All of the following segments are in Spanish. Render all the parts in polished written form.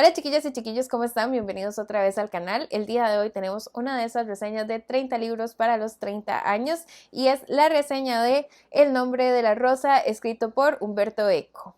Hola chiquillas y chiquillos, ¿cómo están? Bienvenidos otra vez al canal. El día de hoy tenemos una de esas reseñas de 30 libros para los 30 años y es la reseña de El nombre de la rosa, escrito por Umberto Eco.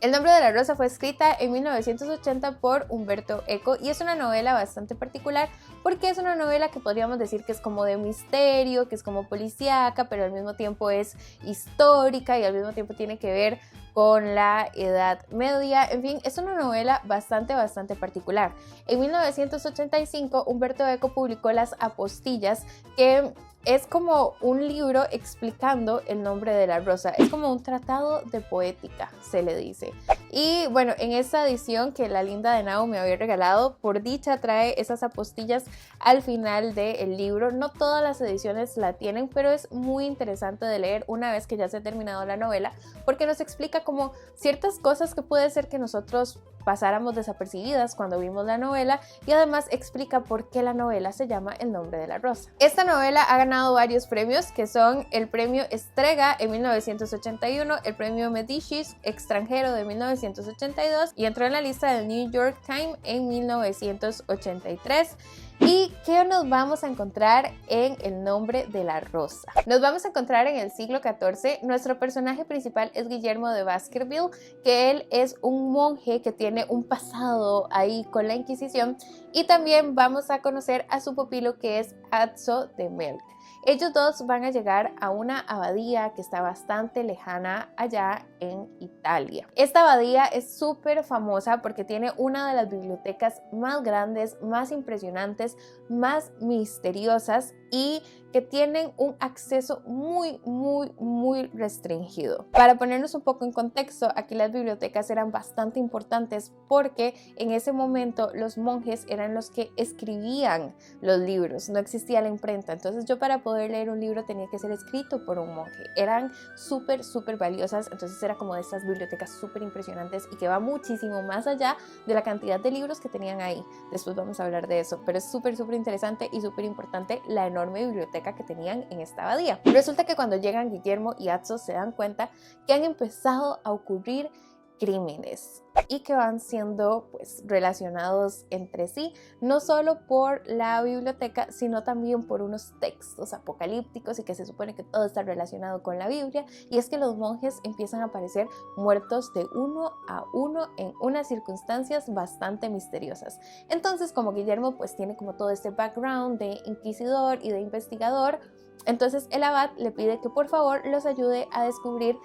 El nombre de la rosa fue escrita en 1980 por Umberto Eco y es una novela bastante particular porque es una novela que podríamos decir que es como de misterio, que es como policíaca, pero al mismo tiempo es histórica y al mismo tiempo tiene que ver con la Edad Media. En fin, es una novela bastante particular. En 1985 Umberto Eco publicó Las Apostillas, que es como un libro explicando el nombre de la rosa. Es como un tratado de poética, se le dice. Y bueno, en esta edición que la linda de Nao me había regalado, por dicha trae esas apostillas al final del libro. No todas las ediciones la tienen, pero es muy interesante de leer una vez que ya se ha terminado la novela, porque nos explica como ciertas cosas que puede ser que nosotros pasáramos desapercibidas cuando vimos la novela, y además explica por qué la novela se llama El nombre de la rosa. Esta novela ha ganado varios premios, que son el premio Strega en 1981, el premio Medicis extranjero de 1982 y entró en la lista del New York Times en 1983. ¿Y qué nos vamos a encontrar en El nombre de la rosa? Nos vamos a encontrar en el siglo XIV. Nuestro personaje principal es Guillermo de Baskerville, que él es un monje que tiene un pasado ahí con la Inquisición, y también vamos a conocer a su pupilo, que es Azzo de Melk. Ellos dos van a llegar a una abadía que está bastante lejana allá en Italia. Esta abadía es súper famosa porque tiene una de las bibliotecas más grandes, más impresionantes, más misteriosas y que tienen un acceso muy restringido. Para ponernos un poco en contexto, aquí las bibliotecas eran bastante importantes porque en ese momento los monjes eran los que escribían los libros, no existía la imprenta. Entonces yo, para poder leer un libro, tenía que ser escrito por un monje. Eran súper valiosas, entonces era como de estas bibliotecas súper impresionantes y que va muchísimo más allá de la cantidad de libros que tenían ahí. Después vamos a hablar de eso, pero es súper interesante y súper importante la enorme biblioteca que tenían en esta abadía. Resulta que cuando llegan Guillermo y Azzo se dan cuenta que han empezado a ocurrir crímenes y que van siendo pues relacionados entre sí, no solo por la biblioteca, sino también por unos textos apocalípticos y que se supone que todo está relacionado con la Biblia. Y es que los monjes empiezan a aparecer muertos de uno a uno en unas circunstancias bastante misteriosas. Entonces, como Guillermo pues tiene como todo este background de inquisidor y de investigador, entonces el abad le pide que por favor los ayude a descubrir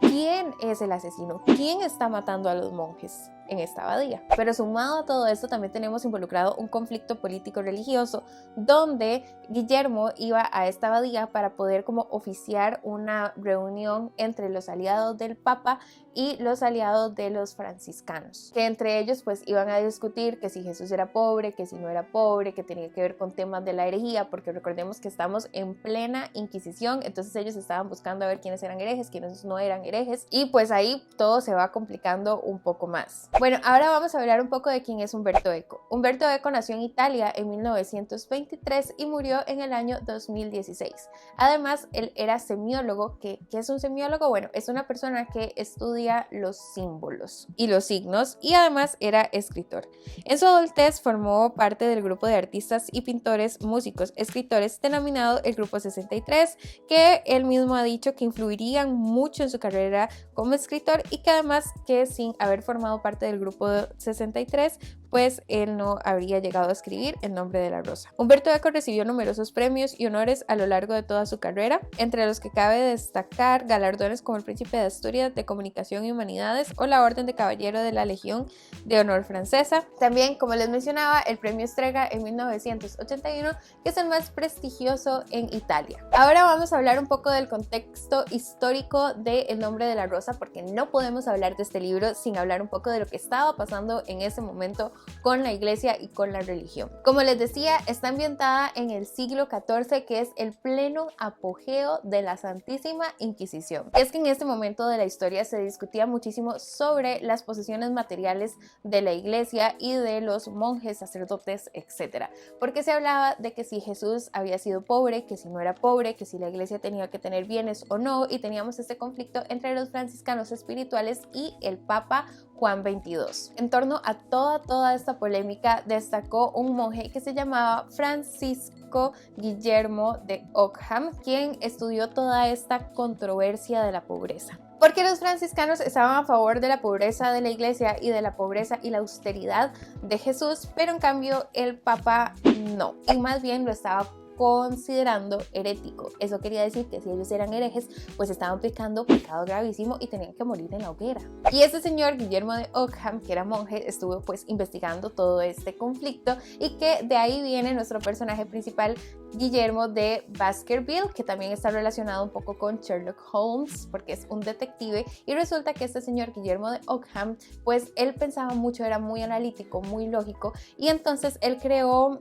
quién es el asesino, quién está matando a los monjes en esta abadía. Pero sumado a todo esto, también tenemos involucrado un conflicto político-religioso, donde Guillermo iba a esta abadía para poder como oficiar una reunión entre los aliados del Papa y los aliados de los franciscanos, que entre ellos pues iban a discutir que si Jesús era pobre, que si no era pobre, que tenía que ver con temas de la herejía, porque recordemos que estamos en plena Inquisición, entonces ellos estaban buscando a ver quiénes eran herejes, quiénes no eran herejes, y pues ahí todo se va complicando un poco más. Bueno, ahora vamos a hablar un poco de quién es Umberto Eco. Umberto Eco nació en Italia en 1923 y murió en el año 2016. Además, él era semiólogo. ¿Qué es un semiólogo? Bueno, es una persona que estudia los símbolos y los signos, y además era escritor. En su adultez formó parte del grupo de artistas y pintores, músicos, escritores denominado el Grupo 63, que él mismo ha dicho que influirían mucho en su carrera como escritor, y que además que sin haber formado parte del Grupo 63, pues él no habría llegado a escribir El nombre de la rosa. Umberto Eco recibió numerosos premios y honores a lo largo de toda su carrera, entre los que cabe destacar galardones como el Príncipe de Asturias de Comunicación y Humanidades o la Orden de Caballero de la Legión de Honor Francesa. También, como les mencionaba, el premio Strega en 1981, que es el más prestigioso en Italia. Ahora vamos a hablar un poco del contexto histórico de El nombre de la rosa, porque no podemos hablar de este libro sin hablar un poco de lo que estaba pasando en ese momento con la iglesia y con la religión. Como les decía, está ambientada en el siglo XIV, que es el pleno apogeo de la Santísima Inquisición. Es que en este momento de la historia se discutía muchísimo sobre las posesiones materiales de la iglesia y de los monjes, sacerdotes, etc. Porque se hablaba de que si Jesús había sido pobre, que si no era pobre, que si la iglesia tenía que tener bienes o no, y teníamos este conflicto entre los franciscanos espirituales y el Papa Juan XXII. En torno a toda esta polémica destacó un monje que se llamaba Francisco Guillermo de Ockham, quien estudió toda esta controversia de la pobreza. Porque los franciscanos estaban a favor de la pobreza de la iglesia y de la pobreza y la austeridad de Jesús, pero en cambio el Papa no, y más bien lo estaba considerando herético. Eso quería decir que si ellos eran herejes, pues estaban pecando pecado gravísimo y tenían que morir en la hoguera. Y este señor Guillermo de Ockham, que era monje, estuvo pues investigando todo este conflicto, y que de ahí viene nuestro personaje principal, Guillermo de Baskerville, que también está relacionado un poco con Sherlock Holmes porque es un detective. Y resulta que este señor Guillermo de Ockham, pues él pensaba mucho, era muy analítico, muy lógico, y entonces él creó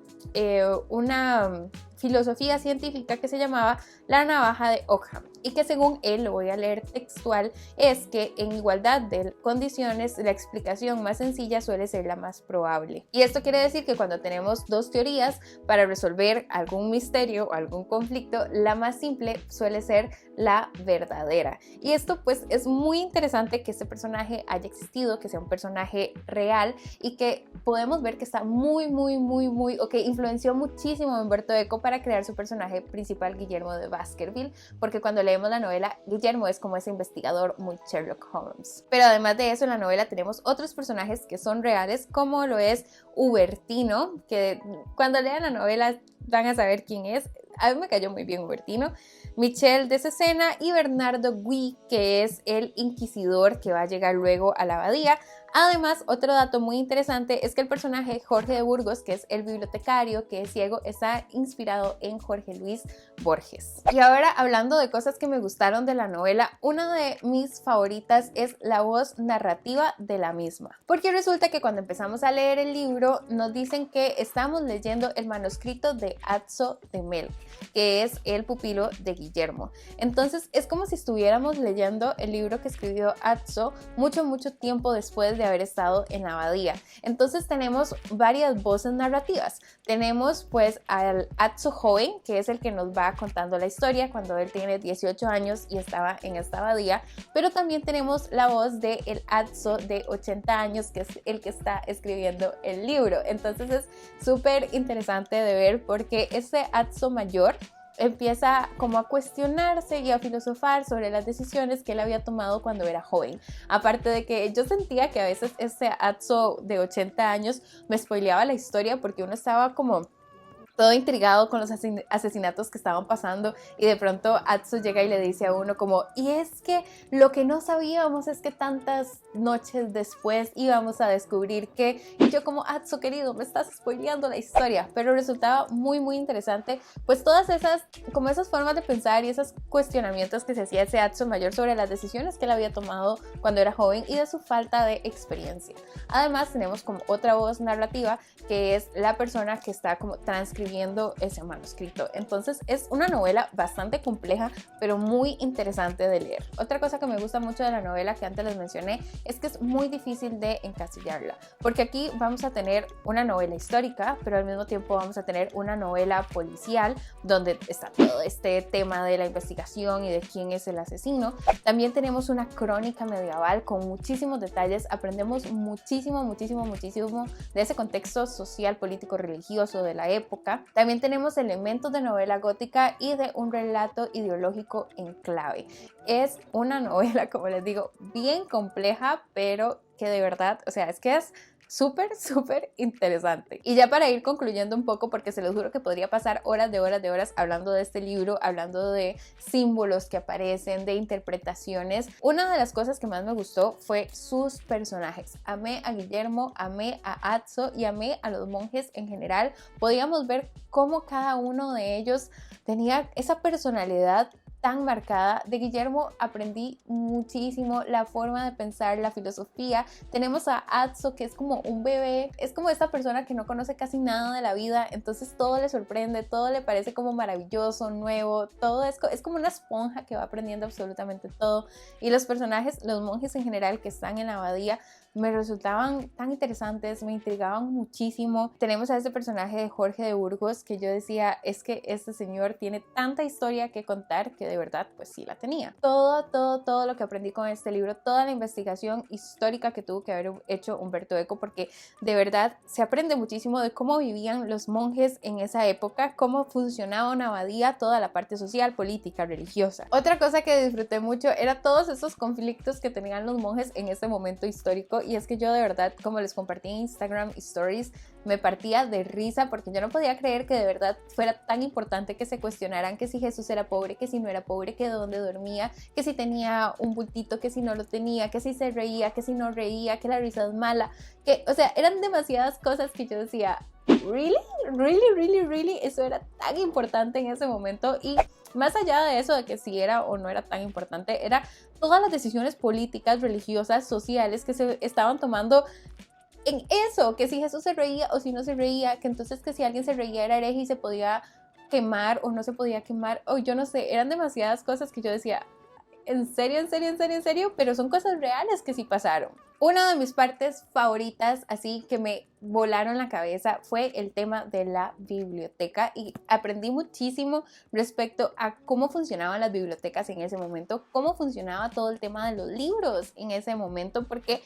una filosofía científica que se llamaba la navaja de Ockham, y que según él, lo voy a leer textual, es que en igualdad de condiciones la explicación más sencilla suele ser la más probable. Y esto quiere decir que cuando tenemos dos teorías para resolver algún misterio o algún conflicto, la más simple suele ser la verdadera. Y esto pues es muy interesante que este personaje haya existido, que sea un personaje real, y que podemos ver que está o que influenció muchísimo a Umberto Eco para crear su personaje principal, Guillermo de Baskerville, porque cuando leemos la novela, Guillermo es como ese investigador muy Sherlock Holmes. Pero además de eso, en la novela tenemos otros personajes que son reales, como lo es Hubertino, que cuando lean la novela van a saber quién es. A mí me cayó muy bien Hubertino, Michel de Cesena y Bernardo Gui, que es el inquisidor que va a llegar luego a la abadía. Además, otro dato muy interesante es que el personaje Jorge de Burgos, que es el bibliotecario que es ciego, está inspirado en Jorge Luis Borges. Y ahora, hablando de cosas que me gustaron de la novela, una de mis favoritas es la voz narrativa de la misma. Porque resulta que cuando empezamos a leer el libro nos dicen que estamos leyendo el manuscrito de Atzo de Melk, que es el pupilo de Guillermo. Entonces es como si estuviéramos leyendo el libro que escribió Atzo mucho tiempo después de haber estado en la abadía. Entonces tenemos varias voces narrativas. Tenemos pues al Atzo joven, que es el que nos va contando la historia cuando él tiene 18 años y estaba en esta abadía, pero también tenemos la voz de el Atzo de 80 años, que es el que está escribiendo el libro. Entonces es súper interesante de ver, porque este Atzo mayor empieza como a cuestionarse y a filosofar sobre las decisiones que él había tomado cuando era joven. Aparte de que yo sentía que a veces este Atzo de 80 años me spoileaba la historia, porque uno estaba como todo intrigado con los asesinatos que estaban pasando, y de pronto Atzo llega y le dice a uno como, y es que lo que no sabíamos es que tantas noches después íbamos a descubrir que, y yo como, Atzo querido, me estás spoileando la historia. Pero resultaba muy interesante pues todas esas formas de pensar y esos cuestionamientos que se hacía ese Atzo mayor sobre las decisiones que él había tomado cuando era joven y de su falta de experiencia. Además tenemos como otra voz narrativa, que es la persona que está como transcribiendo ese manuscrito. Entonces es una novela bastante compleja, pero muy interesante de leer. Otra cosa que me gusta mucho de la novela, que antes les mencioné, es que es muy difícil de encasillarla, porque aquí vamos a tener una novela histórica, pero al mismo tiempo vamos a tener una novela policial, donde está todo este tema de la investigación y de quién es el asesino. También tenemos una crónica medieval con muchísimos detalles. Aprendemos muchísimo de ese contexto social, político, religioso de la época. También tenemos elementos de novela gótica y de un relato ideológico en clave. Es una novela, como les digo, bien compleja, pero que de verdad, o sea, es que es súper interesante. Y ya para ir concluyendo un poco, porque se los juro que podría pasar horas hablando de este libro, hablando de símbolos que aparecen, de interpretaciones. Una de las cosas que más me gustó fue sus personajes. Amé a Guillermo, amé a Atzo y amé a los monjes en general. Podíamos ver cómo cada uno de ellos tenía esa personalidad tan marcada. De Guillermo aprendí muchísimo la forma de pensar, la filosofía. Tenemos a Atso, que es como un bebé, es como esta persona que no conoce casi nada de la vida, entonces todo le sorprende, todo le parece como maravilloso, nuevo, todo es como una esponja que va aprendiendo absolutamente todo. Y los personajes, los monjes en general que están en la abadía, me resultaban tan interesantes, me intrigaban muchísimo. Tenemos a este personaje de Jorge de Burgos que yo decía, es que este señor tiene tanta historia que contar que de verdad pues sí la tenía. Todo lo que aprendí con este libro, toda la investigación histórica que tuvo que haber hecho Umberto Eco, porque de verdad se aprende muchísimo de cómo vivían los monjes en esa época, cómo funcionaba una abadía, toda la parte social, política, religiosa. Otra cosa que disfruté mucho era todos esos conflictos que tenían los monjes en ese momento histórico. Y es que yo de verdad, como les compartí en Instagram Stories, me partía de risa porque yo no podía creer que de verdad fuera tan importante que se cuestionaran que si Jesús era pobre, que si no era pobre, que de dónde dormía, que si tenía un bultito, que si no lo tenía, que si se reía, que si no reía, que la risa es mala, que, o sea, eran demasiadas cosas que yo decía, really, eso era tan importante en ese momento. Y más allá de eso, de que si era o no era tan importante, era todas las decisiones políticas, religiosas, sociales que se estaban tomando en eso, que si Jesús se reía o si no se reía, que entonces que si alguien se reía era hereje y se podía quemar o no se podía quemar, o yo no sé, eran demasiadas cosas que yo decía, ¿en serio? Pero son cosas reales que sí pasaron. Una de mis partes favoritas, así que me volaron la cabeza, fue el tema de la biblioteca, y aprendí muchísimo respecto a cómo funcionaban las bibliotecas en ese momento, cómo funcionaba todo el tema de los libros en ese momento, porque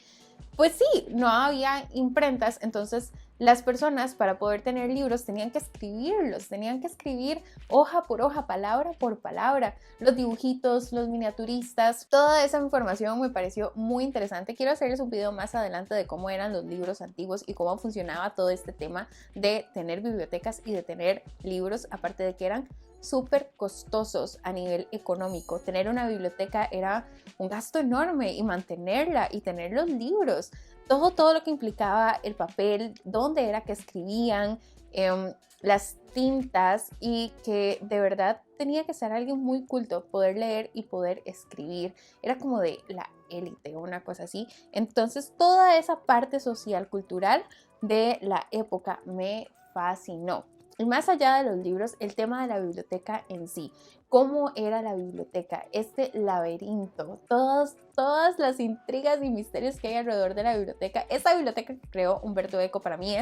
pues sí, no había imprentas, entonces las personas para poder tener libros tenían que escribirlos, tenían que escribir hoja por hoja, palabra por palabra, los dibujitos, los miniaturistas, toda esa información me pareció muy interesante. Quiero hacerles un video más adelante de cómo eran los libros antiguos y cómo funcionaba todo este tema de tener bibliotecas y de tener libros, aparte de que eran súper costosos a nivel económico. Tener una biblioteca era un gasto enorme, y mantenerla y tener los libros, todo lo que implicaba el papel, dónde era que escribían, las tintas, y que de verdad tenía que ser alguien muy culto, poder leer y poder escribir. Era como de la élite, una cosa así. Entonces toda esa parte social, cultural de la época me fascinó. Y más allá de los libros, el tema de la biblioteca en sí, cómo era la biblioteca, este laberinto, todas las intrigas y misterios que hay alrededor de la biblioteca. Esta biblioteca que creó Umberto Eco para mí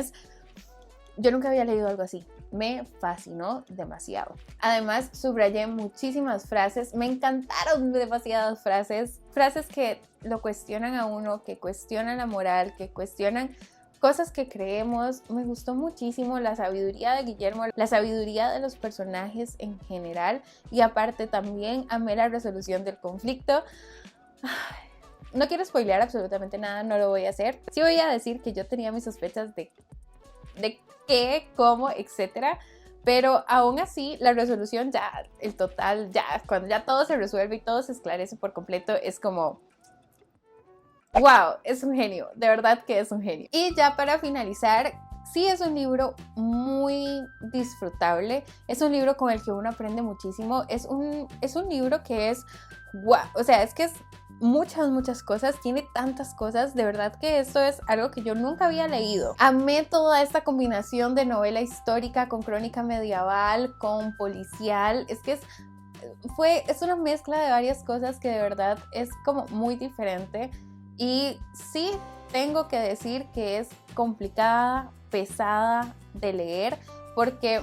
yo nunca había leído algo así, me fascinó demasiado. Además, subrayé muchísimas frases, me encantaron demasiadas frases que lo cuestionan a uno, que cuestionan la moral, que cuestionan cosas que creemos. Me gustó muchísimo la sabiduría de Guillermo, la sabiduría de los personajes en general, y aparte también amé la resolución del conflicto. No quiero spoilear absolutamente nada, no lo voy a hacer. Sí voy a decir que yo tenía mis sospechas de qué, cómo, etcétera, pero aún así la resolución ya, el total, ya, cuando ya todo se resuelve y todo se esclarece por completo, es como wow, es un genio, de verdad que es un genio. Y ya para finalizar, sí es un libro muy disfrutable, es un libro con el que uno aprende muchísimo, es un libro que es wow, o sea, es que es muchas cosas, tiene tantas cosas, de verdad que esto es algo que yo nunca había leído. Amé toda esta combinación de novela histórica con crónica medieval, con policial, es que es una mezcla de varias cosas que de verdad es como muy diferente. Y sí, tengo que decir que es complicada, pesada de leer, porque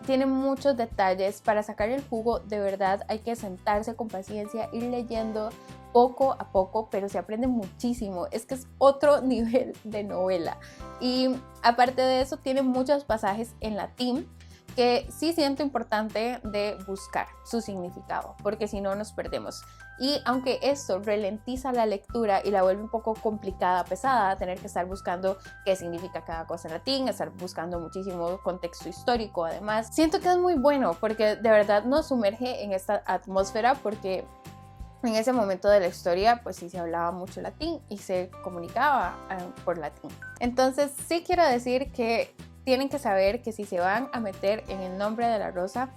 tiene muchos detalles. Para sacar el jugo, de verdad hay que sentarse con paciencia, ir leyendo poco a poco, pero se aprende muchísimo. Es que es otro nivel de novela. Y aparte de eso, tiene muchos pasajes en latín que sí siento importante de buscar su significado, porque si no nos perdemos. Y aunque esto ralentiza la lectura y la vuelve un poco complicada, pesada, tener que estar buscando qué significa cada cosa en latín, estar buscando muchísimo contexto histórico, además, siento que es muy bueno porque de verdad nos sumerge en esta atmósfera, porque en ese momento de la historia pues sí se hablaba mucho latín y se comunicaba por latín. Entonces sí quiero decir que tienen que saber que si se van a meter en El nombre de la rosa,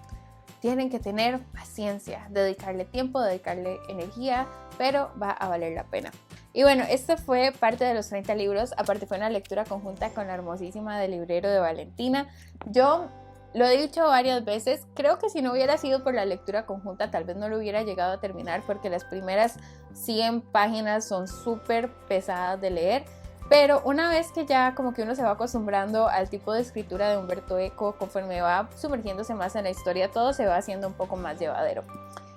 tienen que tener paciencia, dedicarle tiempo, dedicarle energía, pero va a valer la pena. Y bueno, esto fue parte de los 30 libros, aparte fue una lectura conjunta con la hermosísima del librero de Valentina. Yo lo he dicho varias veces, creo que si no hubiera sido por la lectura conjunta tal vez no lo hubiera llegado a terminar porque las primeras 100 páginas son súper pesadas de leer. Pero una vez que ya como que uno se va acostumbrando al tipo de escritura de Umberto Eco, conforme va sumergiéndose más en la historia, todo se va haciendo un poco más llevadero.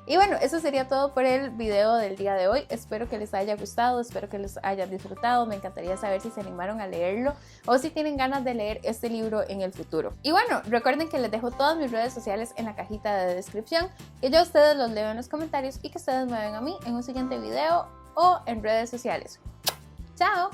Y bueno, eso sería todo por el video del día de hoy. Espero que les haya gustado, espero que les hayan disfrutado. Me encantaría saber si se animaron a leerlo o si tienen ganas de leer este libro en el futuro. Y bueno, recuerden que les dejo todas mis redes sociales en la cajita de descripción, que yo a ustedes los leo en los comentarios y que ustedes me ven a mí en un siguiente video o en redes sociales. ¡Chao!